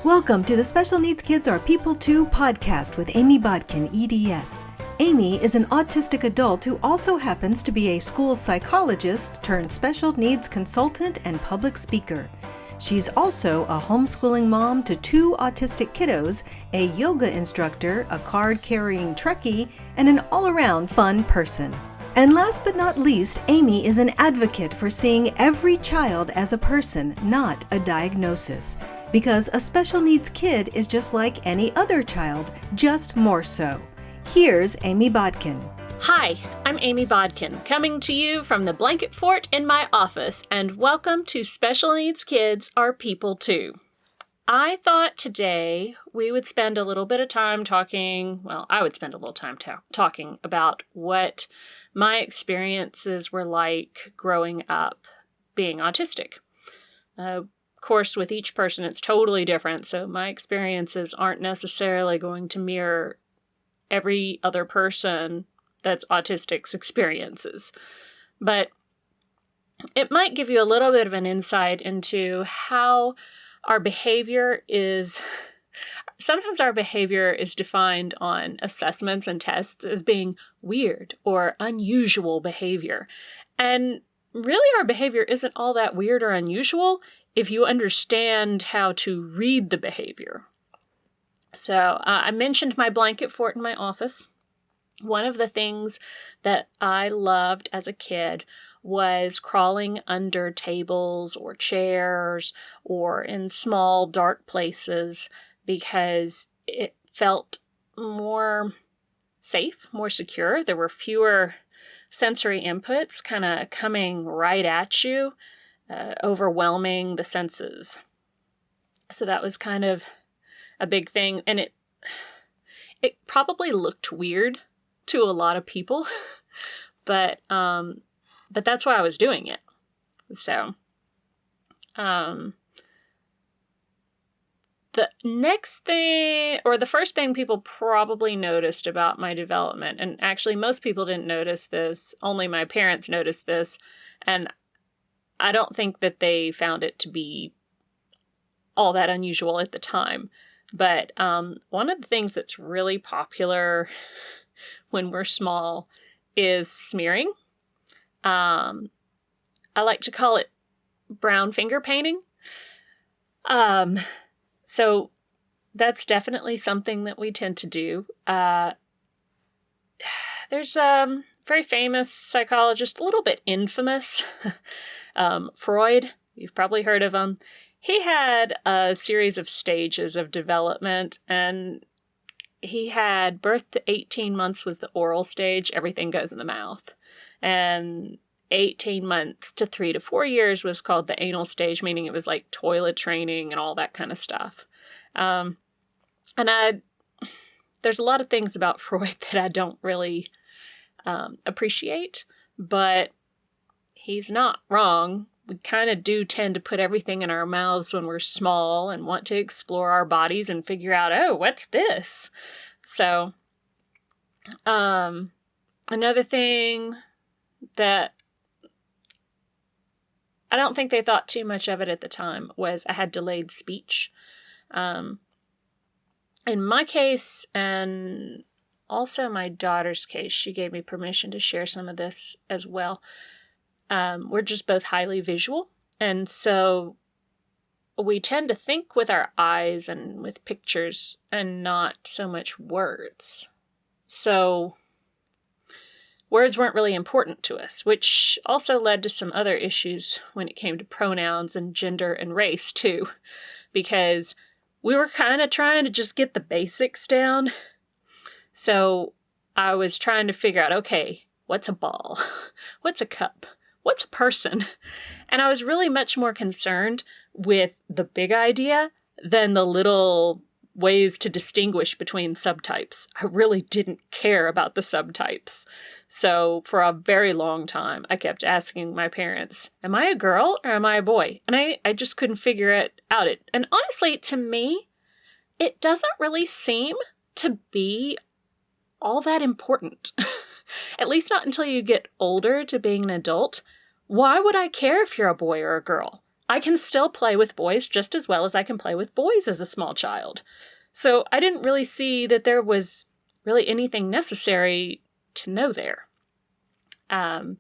Welcome to the Special Needs Kids Are People Too podcast with Amy Bodkin, EdS. Amy is an autistic adult who also happens to be a school psychologist turned special needs consultant and public speaker. She's also a homeschooling mom to 2 autistic kiddos, a yoga instructor, a card-carrying Trekkie, and an all-around fun person. And last but not least, Amy is an advocate for seeing every child as a person, not a diagnosis. Because a special needs kid is just like any other child, just more so. Here's Amy Bodkin. Hi, I'm Amy Bodkin, coming to you from the blanket fort in my office, and welcome to Special Needs Kids Are People Too. I thought today we would spend a little bit of time I would spend a little time talking about what my experiences were like growing up being autistic. Of course, with each person, it's totally different, so my experiences aren't necessarily going to mirror every other person that's autistic's experiences. But it might give you a little bit of an insight into how our behavior is... Sometimes our behavior is defined on assessments and tests as being weird or unusual behavior. And really, our behavior isn't all that weird or unusual if you understand how to read the behavior. So I mentioned my blanket fort in my office. One of the things that I loved as a kid was crawling under tables or chairs or in small dark places because it felt more safe, more secure. There were fewer sensory inputs kind of coming right at you, overwhelming the senses. So that was kind of a big thing. And it probably looked weird to a lot of people, but that's why I was doing it. So, the next thing, or the first thing people probably noticed about my development, and actually most people didn't notice this, only my parents noticed this, and I don't think that they found it to be all that unusual at the time. But one of the things that's really popular when we're small is smearing. I like to call it brown finger painting. So that's definitely something that we tend to do. There's a very famous psychologist, a little bit infamous, Freud. You've probably heard of him. He had a series of stages of development, and he had birth to 18 months was the oral stage. Everything goes in the mouth. And 18 months to 3 to 4 years was called the anal stage, meaning it was like toilet training and all that kind of stuff. There's a lot of things about Freud that I don't really appreciate, but he's not wrong. We kind of do tend to put everything in our mouths when we're small and want to explore our bodies and figure out, oh, what's this? So, another thing that I don't think they thought too much of it at the time was I had delayed speech. In my case, and also my daughter's case, she gave me permission to share some of this as well. We're just both highly visual, and so we tend to think with our eyes and with pictures and not so much words. So words weren't really important to us, which also led to some other issues when it came to pronouns and gender and race too, because we were kind of trying to just get the basics down. So I was trying to figure out, okay, what's a ball? What's a cup? What's a person? And I was really much more concerned with the big idea than the little ways to distinguish between subtypes. I really didn't care about the subtypes. So for a very long time, I kept asking my parents, am I a girl or am I a boy? And I just couldn't figure it out. And honestly, to me, it doesn't really seem to be all that important. At least not until you get older to being an adult. Why would I care if you're a boy or a girl? I can still play with boys just as well as I can play with boys as a small child. So I didn't really see that there was really anything necessary to know there. And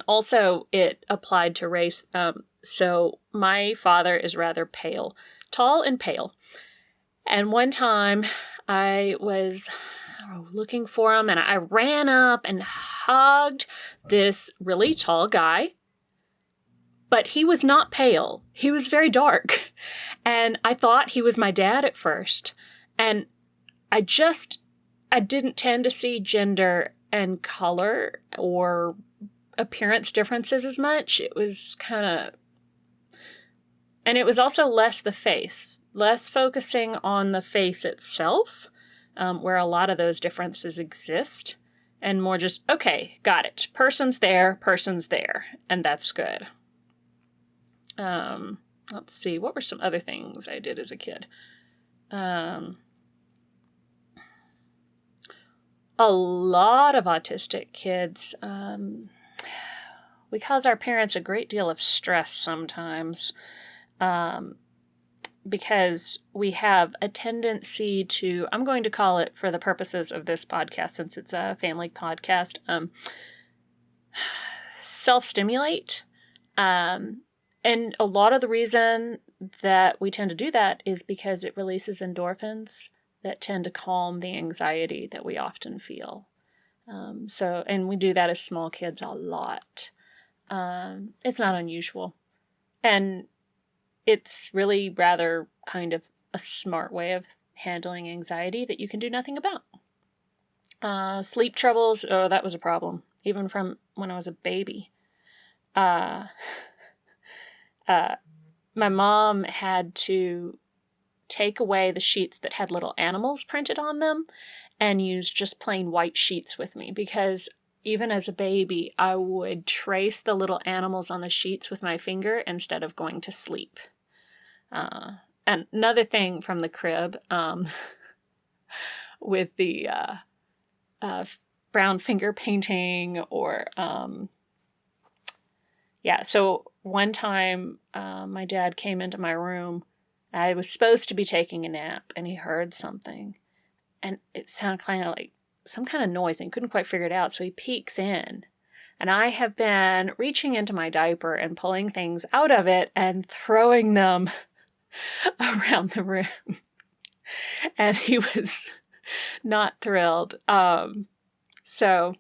also it applied to race. So my father is rather pale, tall and pale. And one time I was looking for him and I ran up and hugged this really tall guy. But he was not pale. He was very dark. And I thought he was my dad at first. And I didn't tend to see gender and color or appearance differences as much. It was and it was also less the face, less focusing on the face itself, where a lot of those differences exist, and more just, okay, got it. Person's there, and that's good. Let's see, what were some other things I did as a kid? A lot of autistic kids, we cause our parents a great deal of stress sometimes, because we have a tendency to, I'm going to call it for the purposes of this podcast, since it's a family podcast, self-stimulate. And a lot of the reason that we tend to do that is because it releases endorphins that tend to calm the anxiety that we often feel. And we do that as small kids a lot. It's not unusual. And it's really rather kind of a smart way of handling anxiety that you can do nothing about. Sleep troubles, oh, that was a problem, even from when I was a baby. My mom had to take away the sheets that had little animals printed on them and use just plain white sheets with me, because even as a baby, I would trace the little animals on the sheets with my finger instead of going to sleep. And another thing from the crib, with the brown finger painting or... so one time my dad came into my room. I was supposed to be taking a nap, and he heard something. And it sounded kind of like some kind of noise, and he couldn't quite figure it out, so he peeks in. And I have been reaching into my diaper and pulling things out of it and throwing them around the room. And he was not thrilled. So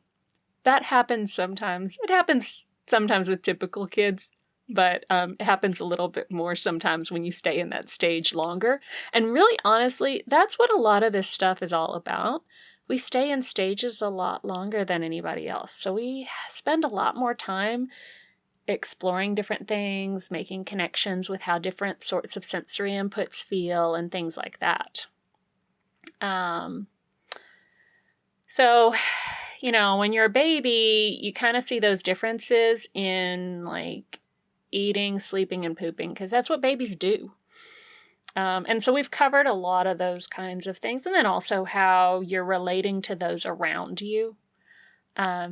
that happens sometimes. It happens sometimes with typical kids, but it happens a little bit more sometimes when you stay in that stage longer. And really, honestly, that's what a lot of this stuff is all about. We stay in stages a lot longer than anybody else. So we spend a lot more time exploring different things, making connections with how different sorts of sensory inputs feel, and things like that. So, when you're a baby, you kind of see those differences in like eating, sleeping, and pooping, because that's what babies do. And so we've covered a lot of those kinds of things, and then also how you're relating to those around you. I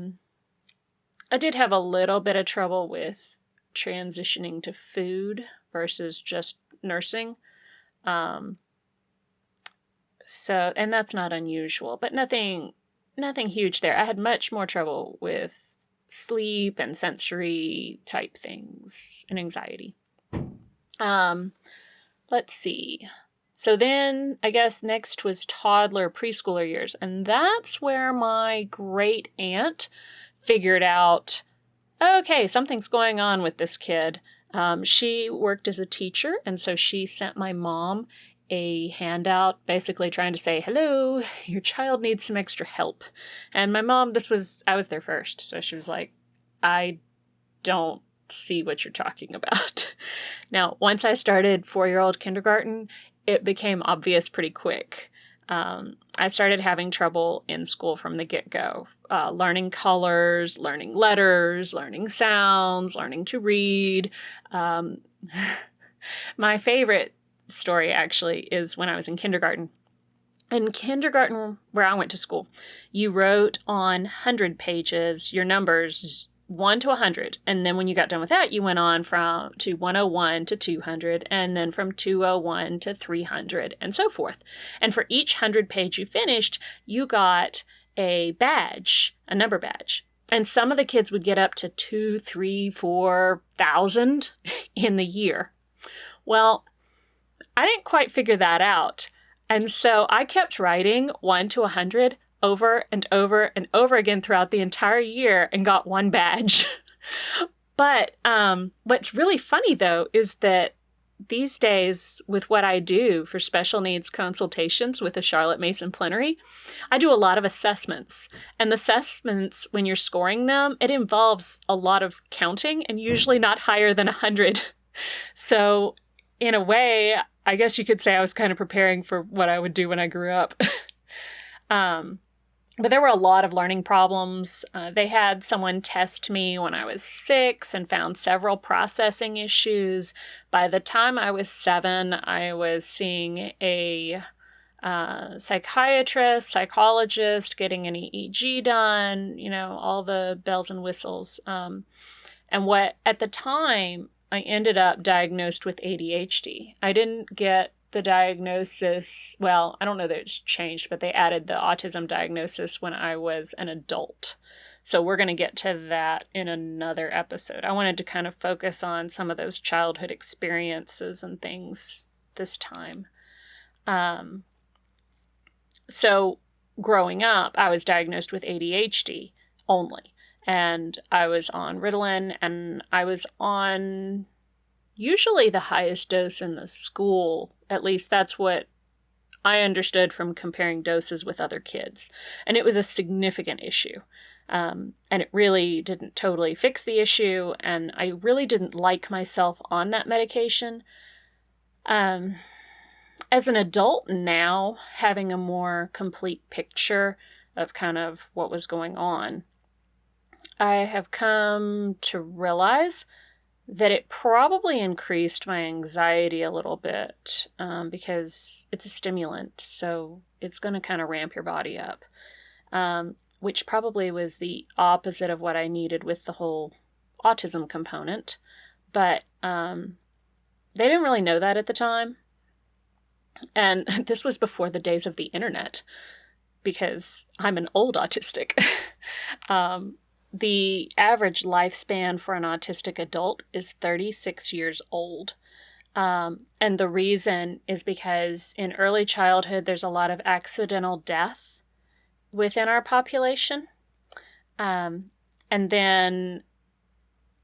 did have a little bit of trouble with transitioning to food versus just nursing. And that's not unusual, but nothing huge there. I had much more trouble with sleep and sensory type things and anxiety. Let's see. So then I guess next was toddler, preschooler years. And that's where my great aunt figured out, okay, something's going on with this kid. She worked as a teacher, and so she sent my mom a handout basically trying to say, hello, your child needs some extra help. And my mom, I was there first, so she was like, I don't see what you're talking about. Now, once I started 4-year-old kindergarten, it became obvious pretty quick. I started having trouble in school from the get-go, learning colors, learning letters, learning sounds, learning to read. My favorite story, actually, is when I was in kindergarten. In kindergarten, where I went to school, you wrote on 100 pages your numbers 1 to 100. And then when you got done with that, you went on to 101 to 200, and then from 201 to 300, and so forth. And for each 100 page you finished, you got a badge, a number badge. And some of the kids would get up to 2, 3, 4,000 in the year. Well, I didn't quite figure that out. And so I kept writing 1 to 100 over and over and over again throughout the entire year and got one badge. But what's really funny, though, is that these days, with what I do for special needs consultations with the Charlotte Mason Plenary, I do a lot of assessments. And the assessments, when you're scoring them, it involves a lot of counting and usually not higher than 100. So in a way, I guess you could say I was kind of preparing for what I would do when I grew up. But there were a lot of learning problems. They had someone test me when I was 6 and found several processing issues. By the time I was 7, I was seeing a psychiatrist, psychologist, getting an EEG done, all the bells and whistles. And what, at the time, I ended up diagnosed with ADHD. I didn't get the diagnosis, well, I don't know that it's changed, but they added the autism diagnosis when I was an adult. So we're going to get to that in another episode. I wanted to kind of focus on some of those childhood experiences and things this time. So growing up, I was diagnosed with ADHD only. And I was on Ritalin, and I was on usually the highest dose in the school. At least that's what I understood from comparing doses with other kids. And it was a significant issue. And it really didn't totally fix the issue. And I really didn't like myself on that medication. As an adult now, having a more complete picture of kind of what was going on, I have come to realize that it probably increased my anxiety a little bit because it's a stimulant, so it's going to kind of ramp your body up, which probably was the opposite of what I needed with the whole autism component. But they didn't really know that at the time. And this was before the days of the internet, because I'm an old autistic. The average lifespan for an autistic adult is 36 years old. And the reason is because in early childhood, there's a lot of accidental death within our population. And then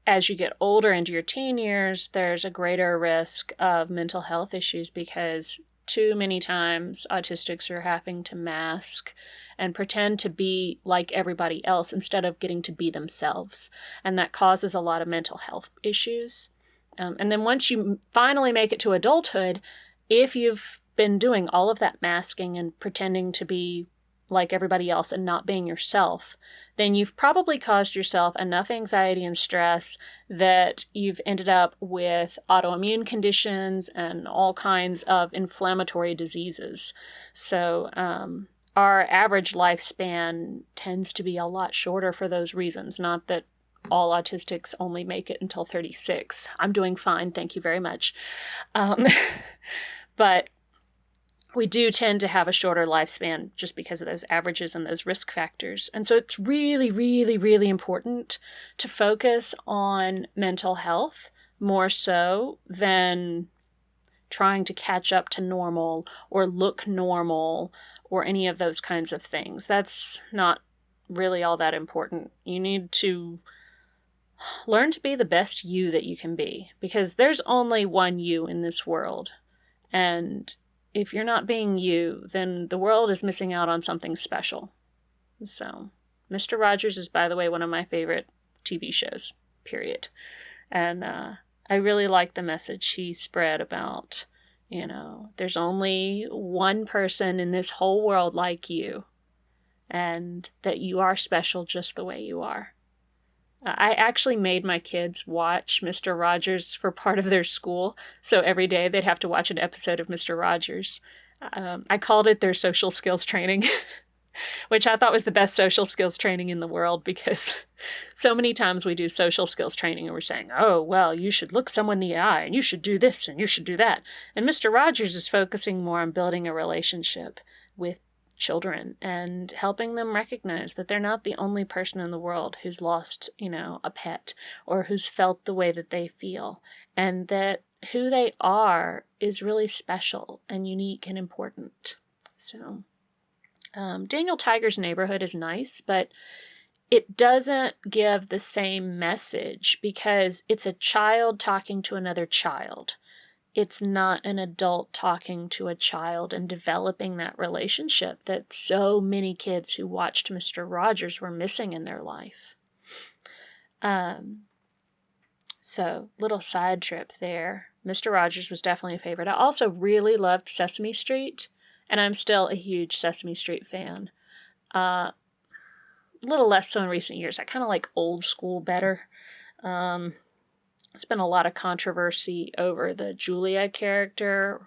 as you get older into your teen years, there's a greater risk of mental health issues because too many times autistics are having to mask and pretend to be like everybody else instead of getting to be themselves. And that causes a lot of mental health issues. And then once you finally make it to adulthood, if you've been doing all of that masking and pretending to be like everybody else and not being yourself, then you've probably caused yourself enough anxiety and stress that you've ended up with autoimmune conditions and all kinds of inflammatory diseases. So our average lifespan tends to be a lot shorter for those reasons. Not that all autistics only make it until 36. I'm doing fine, thank you very much. But we do tend to have a shorter lifespan just because of those averages and those risk factors. And so it's really, really, really important to focus on mental health more so than trying to catch up to normal or look normal or any of those kinds of things. That's not really all that important. You need to learn to be the best you that you can be, because there's only one you in this world. And if you're not being you, then the world is missing out on something special. So, Mr. Rogers is, by the way, one of my favorite TV shows, period. And I really like the message he spread about, there's only one person in this whole world like you, and that you are special just the way you are. I actually made my kids watch Mr. Rogers for part of their school, so every day they'd have to watch an episode of Mr. Rogers. I called it their social skills training. which I thought was the best social skills training in the world, because so many times we do social skills training and we're saying, oh, well, you should look someone in the eye and you should do this and you should do that. And Mr. Rogers is focusing more on building a relationship with children and helping them recognize that they're not the only person in the world who's lost, a pet or who's felt the way that they feel, and that who they are is really special and unique and important. So Daniel Tiger's Neighborhood is nice, but it doesn't give the same message because it's a child talking to another child. It's not an adult talking to a child and developing that relationship that so many kids who watched Mr. Rogers were missing in their life. So, little side trip there. Mr. Rogers was definitely a favorite. I also really loved Sesame Street, and I'm still a huge Sesame Street fan. A little less so in recent years. I kind of like old school better. There's been a lot of controversy over the Julia character.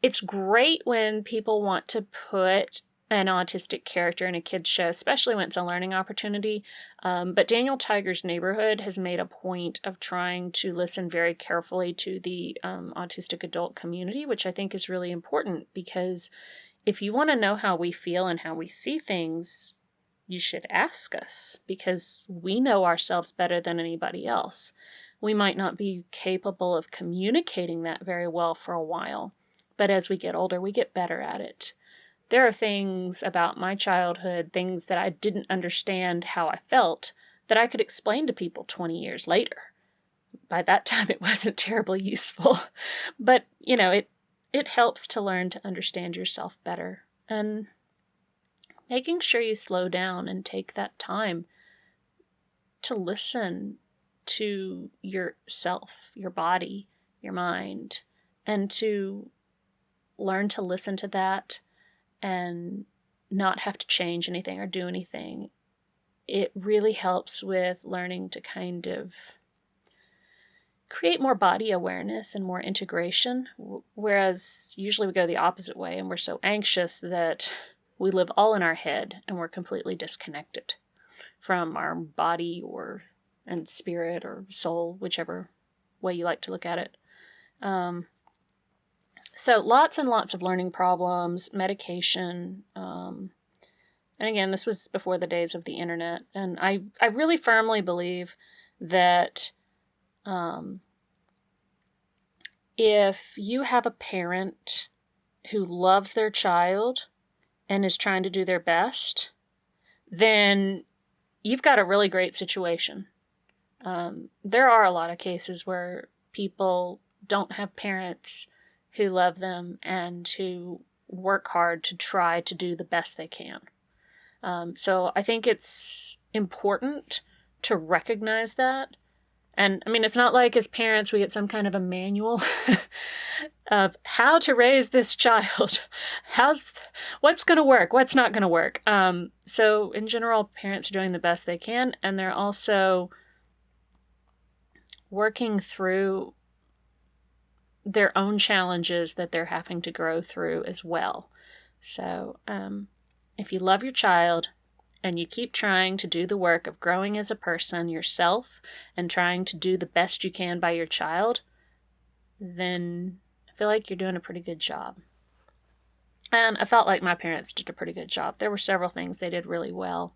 It's great when people want to put an autistic character in a kid's show, especially when it's a learning opportunity. But Daniel Tiger's Neighborhood has made a point of trying to listen very carefully to the autistic adult community, which I think is really important, because if you want to know how we feel and how we see things, you should ask us, because we know ourselves better than anybody else. We might not be capable of communicating that very well for a while, but as we get older, we get better at it. There are things about my childhood, things that I didn't understand how I felt, that I could explain to people 20 years later. By that time, it wasn't terribly useful, but, it helps to learn to understand yourself better. And making sure you slow down and take that time to listen to yourself, your body, your mind, and to learn to listen to that and not have to change anything or do anything. It really helps with learning to kind of create more body awareness and more integration, whereas usually we go the opposite way and we're so anxious that we live all in our head and we're completely disconnected from our body and spirit or soul, whichever way you like to look at it. So lots and lots of learning problems, medication. And again, this was before the days of the internet. And I really firmly believe that if you have a parent who loves their child and is trying to do their best, then you've got a really great situation. There are a lot of cases where people don't have parents who love them and who work hard to try to do the best they can. So I think it's important to recognize that. And it's not like as parents we get some kind of a manual of how to raise this child. What's going to work? What's not going to work? So in general, parents are doing the best they can, and they're also working through their own challenges that they're having to grow through as well. So if you love your child and you keep trying to do the work of growing as a person yourself and trying to do the best you can by your child, then I feel like you're doing a pretty good job. And I felt like my parents did a pretty good job. There were several things they did really well.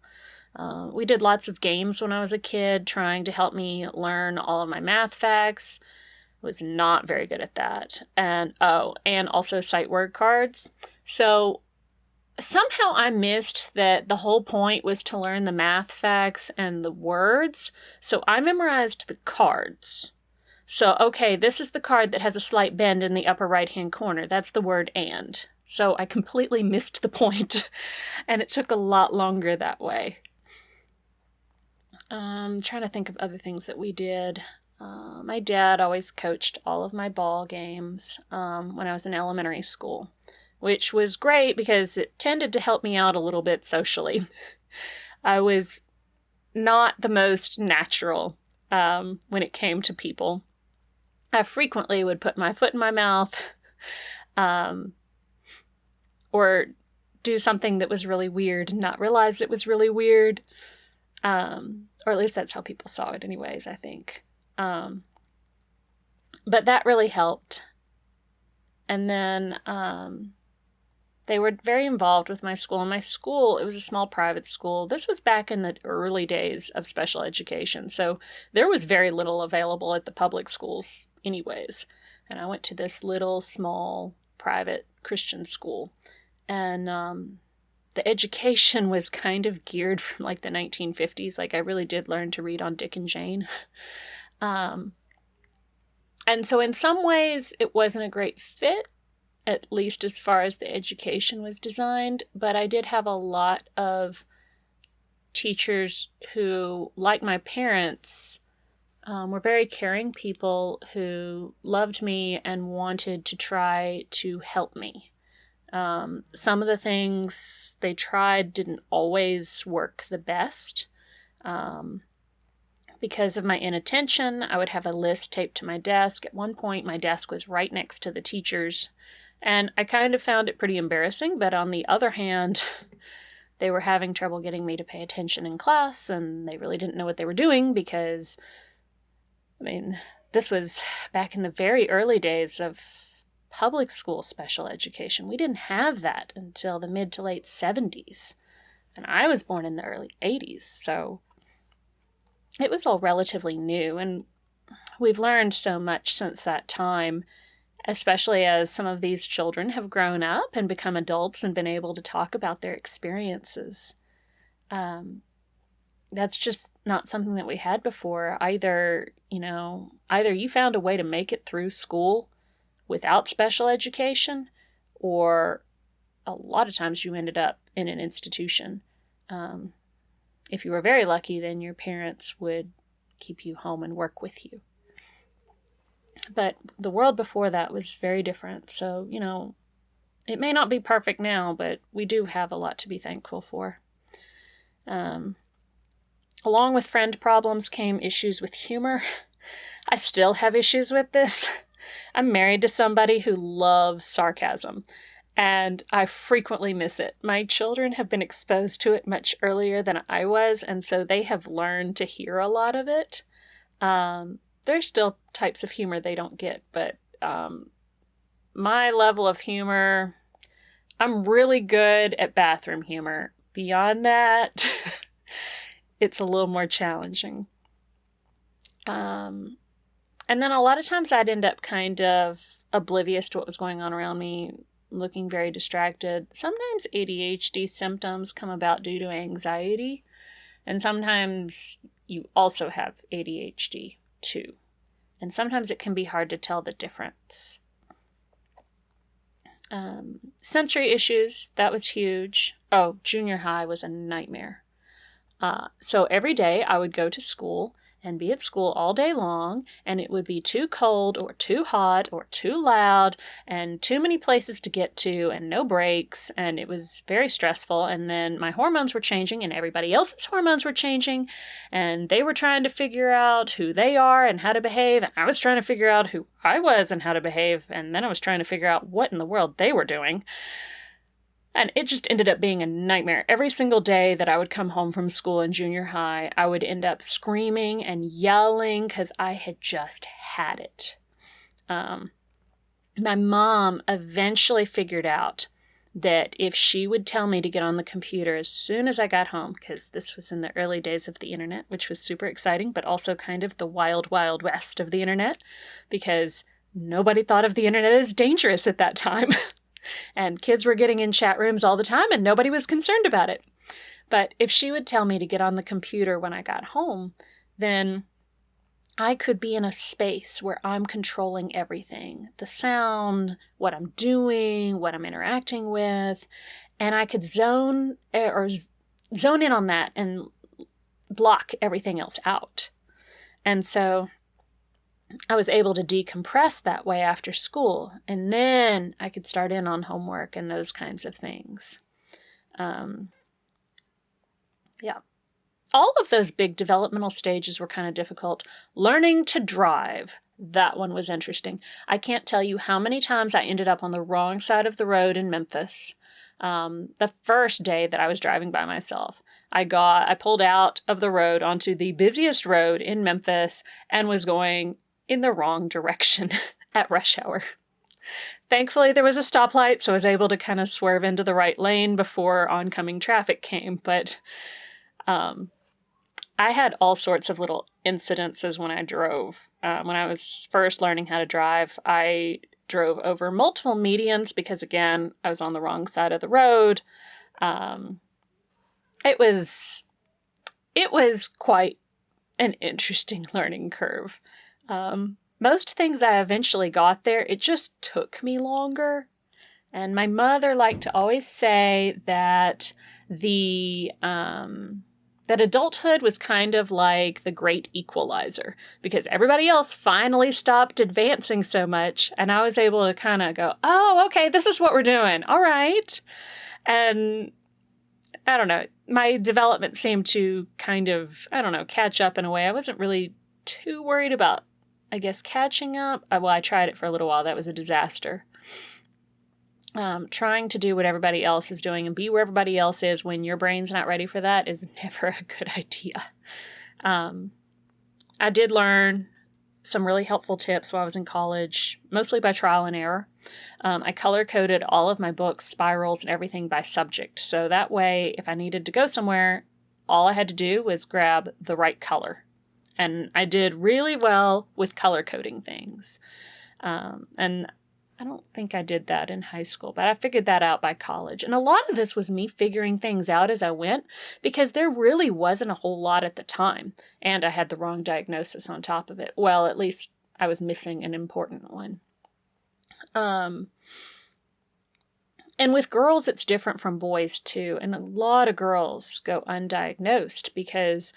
We did lots of games when I was a kid, trying to help me learn all of my math facts. Was not very good at that. And also sight word cards. So somehow I missed that the whole point was to learn the math facts and the words. So I memorized the cards. So, okay, this is the card that has a slight bend in the upper right-hand corner. That's the word and. So I completely missed the point, and it took a lot longer that way. I'm trying to think of other things that we did. My dad always coached all of my ball games when I was in elementary school, which was great because it tended to help me out a little bit socially. I was not the most natural when it came to people. I frequently would put my foot in my mouth. or do something that was really weird and not realize it was really weird. Or at least that's how people saw it anyways, I think. But that really helped. And then they were very involved with my school. And my school, it was a small private school. This was back in the early days of special education. So there was very little available at the public schools anyways. And I went to this little, small, private Christian school. And the education was kind of geared from like the 1950s. Like I really did learn to read on Dick and Jane. And so in some ways it wasn't a great fit, at least as far as the education was designed, but I did have a lot of teachers who, like my parents, were very caring people who loved me and wanted to try to help me. Some of the things they tried didn't always work the best. Because of my inattention, I would have a list taped to my desk. At one point, my desk was right next to the teacher's, and I kind of found it pretty embarrassing, but on the other hand, they were having trouble getting me to pay attention in class, and they really didn't know what they were doing because, I mean, this was back in the very early days of public school special education. We didn't have that until the mid to late 70s, and I was born in the early 80s, so it was all relatively new, and we've learned so much since that time, especially as some of these children have grown up and become adults and been able to talk about their experiences. That's just not something that we had before. Either you found a way to make it through school without special education, or a lot of times you ended up in an institution. If you were very lucky, then your parents would keep you home and work with you. But the world before that was very different. So, it may not be perfect now, but we do have a lot to be thankful for. Along with friend problems came issues with humor. I still have issues with this. I'm married to somebody who loves sarcasm, and I frequently miss it. My children have been exposed to it much earlier than I was, and so they have learned to hear a lot of it. There's still types of humor they don't get, but my level of humor, I'm really good at bathroom humor. Beyond that, it's a little more challenging. And then a lot of times I'd end up kind of oblivious to what was going on around me, looking very distracted. Sometimes ADHD symptoms come about due to anxiety, and sometimes you also have ADHD too. And sometimes it can be hard to tell the difference. Sensory issues, that was huge. Oh, junior high was a nightmare. So every day I would go to school and be at school all day long, and it would be too cold or too hot or too loud and too many places to get to and no breaks, and it was very stressful. And then my hormones were changing and everybody else's hormones were changing, and they were trying to figure out who they are and how to behave, and I was trying to figure out who I was and how to behave, and then I was trying to figure out what in the world they were doing. And it just ended up being a nightmare. Every single day that I would come home from school in junior high, I would end up screaming and yelling because I had just had it. My mom eventually figured out that if she would tell me to get on the computer as soon as I got home, because this was in the early days of the internet, which was super exciting, but also kind of the wild, wild west of the internet, because nobody thought of the internet as dangerous at that time. And kids were getting in chat rooms all the time and nobody was concerned about it. But if she would tell me to get on the computer when I got home, then I could be in a space where I'm controlling everything. The sound, what I'm doing, what I'm interacting with, and I could zone in on that and block everything else out. And so I was able to decompress that way after school, and then I could start in on homework and those kinds of things. All of those big developmental stages were kind of difficult. Learning to drive, that one was interesting. I can't tell you how many times I ended up on the wrong side of the road in Memphis. The first day that I was driving by myself, I pulled out of the road onto the busiest road in Memphis and was going in the wrong direction at rush hour. Thankfully, there was a stoplight, so I was able to kind of swerve into the right lane before oncoming traffic came. But I had all sorts of little incidences when I drove. When I was first learning how to drive, I drove over multiple medians because, again, I was on the wrong side of the road. It was quite an interesting learning curve. Most things I eventually got there, it just took me longer. And my mother liked to always say that that adulthood was kind of like the great equalizer, because everybody else finally stopped advancing so much, and I was able to kind of go, oh, okay, this is what we're doing. All right. And I don't know, my development seemed to kind of, catch up in a way. I wasn't really too worried about, I guess, catching up. Well, I tried it for a little while. That was a disaster. Trying to do what everybody else is doing and be where everybody else is when your brain's not ready for that is never a good idea. I did learn some really helpful tips while I was in college, mostly by trial and error. I color-coded all of my books, spirals, and everything by subject. So that way, if I needed to go somewhere, all I had to do was grab the right color. And I did really well with color-coding things. And I don't think I did that in high school, but I figured that out by college. And a lot of this was me figuring things out as I went, because there really wasn't a whole lot at the time. And I had the wrong diagnosis on top of it. Well, at least I was missing an important one. And with girls, it's different from boys too. And a lot of girls go undiagnosed because,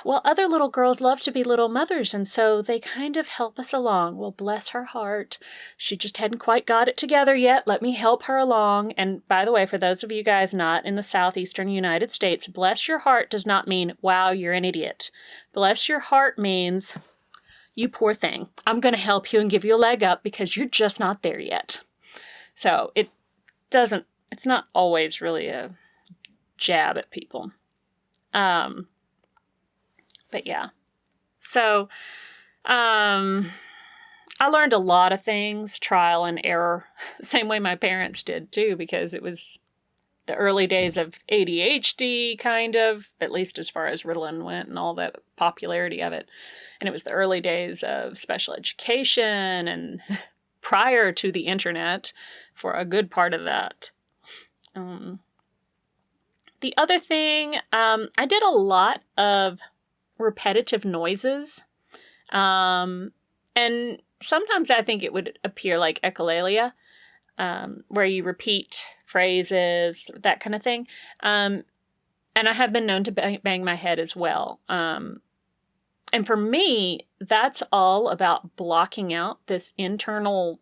well, other little girls love to be little mothers, and so they kind of help us along. Well, bless her heart. She just hadn't quite got it together yet. Let me help her along. And by the way, for those of you guys not in the southeastern United States, bless your heart does not mean, wow, you're an idiot. Bless your heart means, you poor thing. I'm going to help you and give you a leg up because you're just not there yet. So it's not always really a jab at people. But yeah, so I learned a lot of things, trial and error, same way my parents did too, because it was the early days of ADHD, kind of, at least as far as Ritalin went and all the popularity of it. And it was the early days of special education and prior to the internet for a good part of that. The other thing, I did a lot of repetitive noises. And sometimes I think it would appear like echolalia, where you repeat phrases, that kind of thing. And I have been known to bang my head as well. And for me, that's all about blocking out this internal,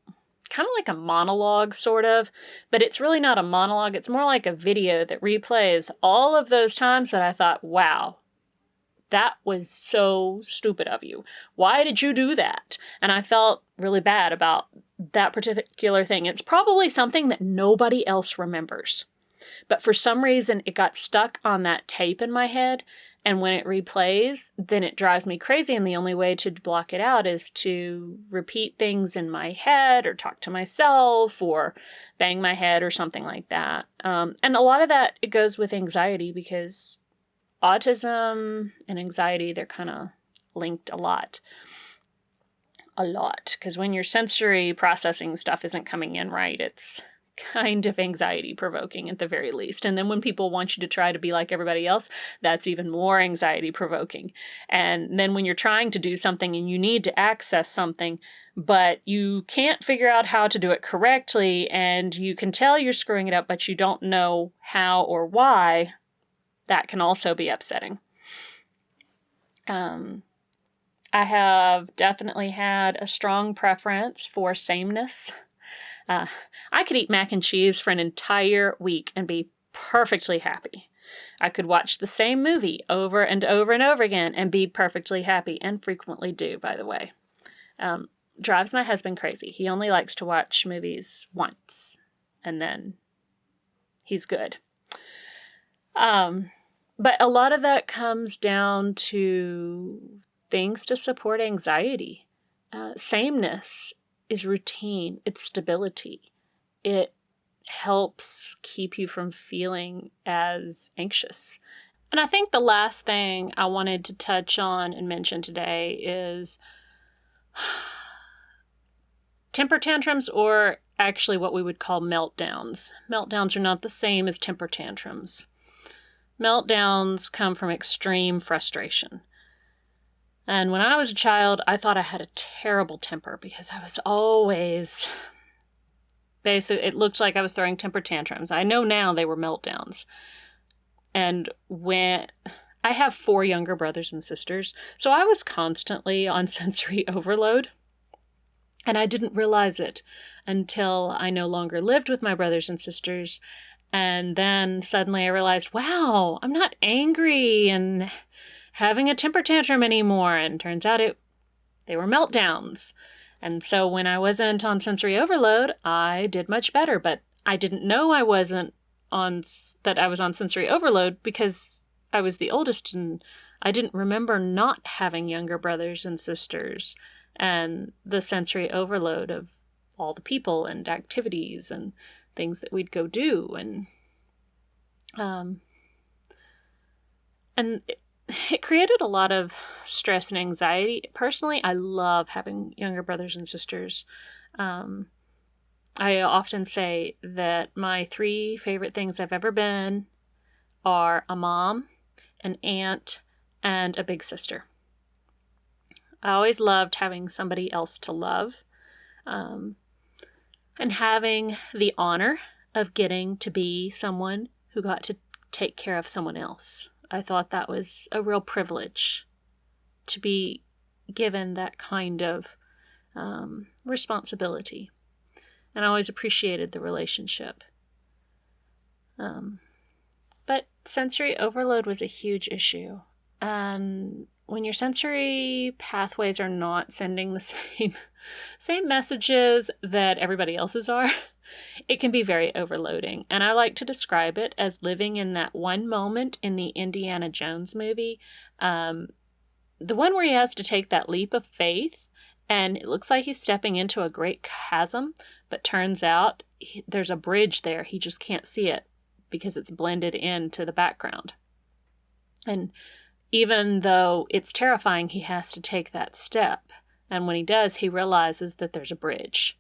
kind of like a monologue, sort of. But it's really not a monologue. It's more like a video that replays all of those times that I thought, wow, that was so stupid of you. Why did you do that? And I felt really bad about that particular thing. It's probably something that nobody else remembers. But for some reason, it got stuck on that tape in my head. And when it replays, then it drives me crazy. And the only way to block it out is to repeat things in my head or talk to myself or bang my head or something like that. And a lot of that, it goes with anxiety, because autism and anxiety, they're kind of linked a lot. Because when your sensory processing stuff isn't coming in right, it's kind of anxiety provoking at the very least. And then when people want you to try to be like everybody else, that's even more anxiety provoking. And then when you're trying to do something and you need to access something, but you can't figure out how to do it correctly, and you can tell you're screwing it up, but you don't know how or why, that can also be upsetting. I have definitely had a strong preference for sameness. I could eat mac and cheese for an entire week and be perfectly happy. I could watch the same movie over and over and over again and be perfectly happy, and frequently do, by the way. Drives my husband crazy. He only likes to watch movies once and then he's good. But a lot of that comes down to things to support anxiety. Sameness is routine. It's stability. It helps keep you from feeling as anxious. And I think the last thing I wanted to touch on and mention today is temper tantrums, or actually what we would call meltdowns. Meltdowns are not the same as temper tantrums. Meltdowns come from extreme frustration. And when I was a child, I thought I had a terrible temper because I was always it looked like I was throwing temper tantrums. I know now they were meltdowns. And when I have 4 younger brothers and sisters, so I was constantly on sensory overload. And I didn't realize it until I no longer lived with my brothers and sisters. And then suddenly I realized, wow, I'm not angry and having a temper tantrum anymore. And turns out they were meltdowns. And so when I wasn't on sensory overload, I did much better. But I didn't know I was on sensory overload because I was the oldest, and I didn't remember not having younger brothers and sisters and the sensory overload of all the people and activities and things that we'd go do. And it created a lot of stress and anxiety. Personally, I love having younger brothers and sisters. I often say that my 3 favorite things I've ever been are a mom, an aunt, and a big sister. I always loved having somebody else to love, and having the honor of getting to be someone who got to take care of someone else. I thought that was a real privilege to be given that kind of responsibility. And I always appreciated the relationship. But sensory overload was a huge issue. And when your sensory pathways are not sending the same messages that everybody else's are, it can be very overloading. And I like to describe it as living in that one moment in the Indiana Jones movie, the one where he has to take that leap of faith, and it looks like he's stepping into a great chasm, but turns out there's a bridge there. He just can't see it because it's blended into the background. And even though it's terrifying, he has to take that step. And when he does, he realizes that there's a bridge.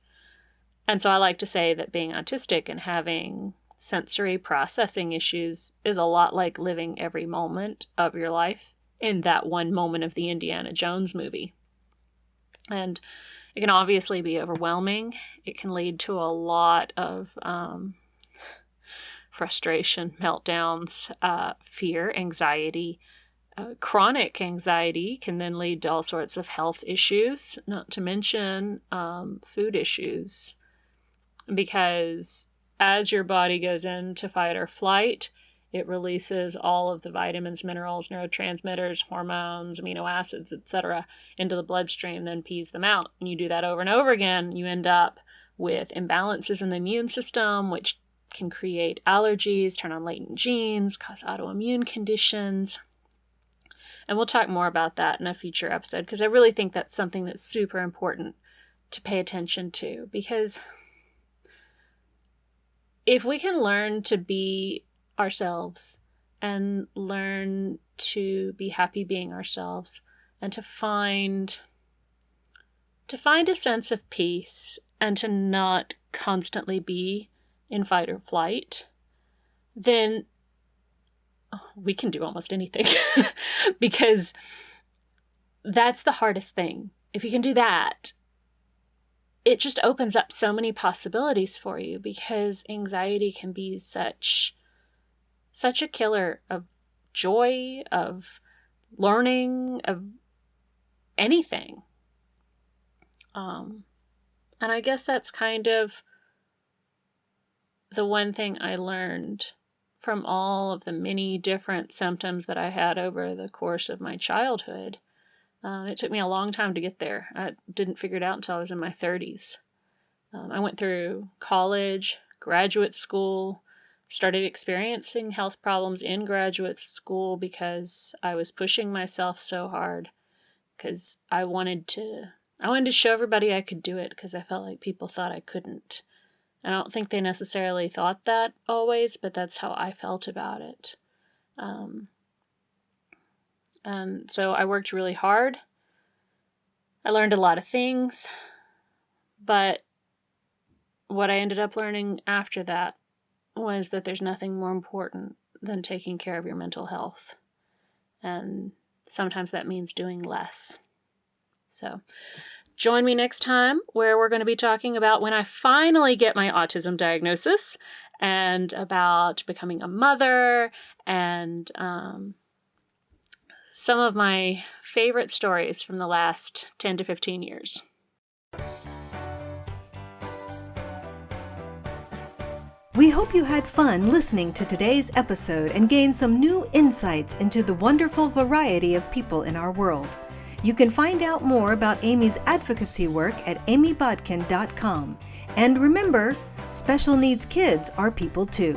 And so I like to say that being autistic and having sensory processing issues is a lot like living every moment of your life in that one moment of the Indiana Jones movie. And it can obviously be overwhelming. It can lead to a lot of frustration, meltdowns, fear, anxiety. Chronic anxiety can then lead to all sorts of health issues, not to mention food issues. Because as your body goes into fight or flight, it releases all of the vitamins, minerals, neurotransmitters, hormones, amino acids, etc. into the bloodstream, then pees them out. And you do that over and over again, you end up with imbalances in the immune system, which can create allergies, turn on latent genes, cause autoimmune conditions. And we'll talk more about that in a future episode, because I really think that's something that's super important to pay attention to. Because if we can learn to be ourselves and learn to be happy being ourselves and to find a sense of peace and to not constantly be in fight or flight, then we can do almost anything. Because that's the hardest thing. If you can do that, it just opens up so many possibilities for you, because anxiety can be such a killer of joy, of learning, of anything. And I guess that's kind of the one thing I learned from all of the many different symptoms that I had over the course of my childhood. It took me a long time to get there. I didn't figure it out until I was in my 30s. I went through college, graduate school, started experiencing health problems in graduate school because I was pushing myself so hard because I wanted to show everybody I could do it because I felt like people thought I couldn't. I don't think they necessarily thought that always, but that's how I felt about it. And so I worked really hard. I learned a lot of things, but what I ended up learning after that was that there's nothing more important than taking care of your mental health. And sometimes that means doing less. So join me next time where we're going to be talking about when I finally get my autism diagnosis and about becoming a mother and some of my favorite stories from the last 10 to 15 years. We hope you had fun listening to today's episode and gained some new insights into the wonderful variety of people in our world. You can find out more about Amy's advocacy work at amybodkin.com. And remember, special needs kids are people too.